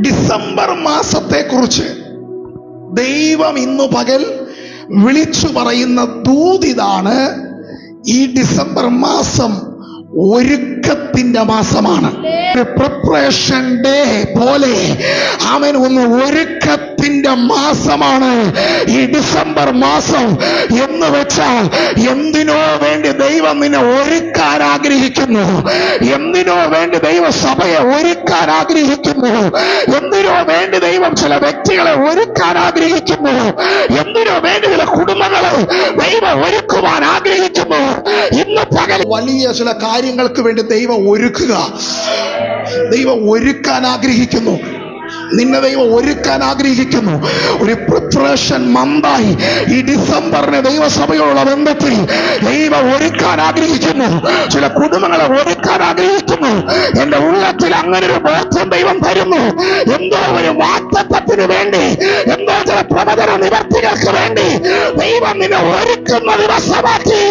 December മാസത്തെ കുറിച്ച് ദൈവം ഇന്നു പകൽ വിളിച്ചു പറയുന്ന ദൂതിതാണ്. ഈ ഡിസംബർ മാസം ഒരുക്കത്തിന്റെ മാസമാണ്. പ്രിപ്പറേഷൻ ഡേ പോലെ ആമേൻ, ഒന്ന് ഒരുക്കത്തിന്റെ മാസമാണ് ഈ ഡിസംബർ മാസം. എന്ന് വെച്ചാൽ എന്തിനോ വേണ്ടി ദൈവം നിന്നെ ഒരുക്കാൻ ആഗ്രഹിക്കുന്നു, എന്തിനോ വേണ്ടി ദൈവ സഭയെ ഒരുക്കാൻ ആഗ്രഹിക്കുന്നു, എന്തിനോ വേണ്ടി ദൈവം ചില വ്യക്തികളെ ഒരുക്കാൻ ആഗ്രഹിക്കുന്നു, എന്തിനോ വേണ്ടി ചില കുടുംബങ്ങളെ ദൈവം ഒരുക്കുവാൻ ആഗ്രഹിക്കുന്നു. ഇന്ന് പകൽ വലിയ ചില കാര്യങ്ങൾക്ക് വേണ്ടി ദൈവം ഒരുക്കുക, ദൈവം ഒരുക്കാൻ ആഗ്രഹിക്കുന്നു. നിന്നെ ദൈവം ഒരുക്കാൻ ആഗ്രഹിക്കുന്നു. ഒരു പ്രിപ്പറേഷൻ മന്തായി ഈ ഡിസംബറിന് ദൈവസഭയോടുള്ള ബന്ധത്തിൽ ദൈവം ഒരുക്കാൻ ആഗ്രഹിക്കുന്നു. ചില കുടുംബങ്ങളെ ഒരുക്കാൻ ആഗ്രഹിക്കുന്നു. എന്റെ ഉള്ളത്തിൽ അങ്ങനെ ഒരു ബോധം ദൈവം തരുന്നു. എന്തോ ഒരു വാഗ്ദത്തത്തിന് വേണ്ടി, എന്തോ ചില പ്രവചന നിവർത്തികൾക്ക് വേണ്ടി ദൈവം നിന്നെ ഒരുക്കുന്ന ദിവസമാക്കി.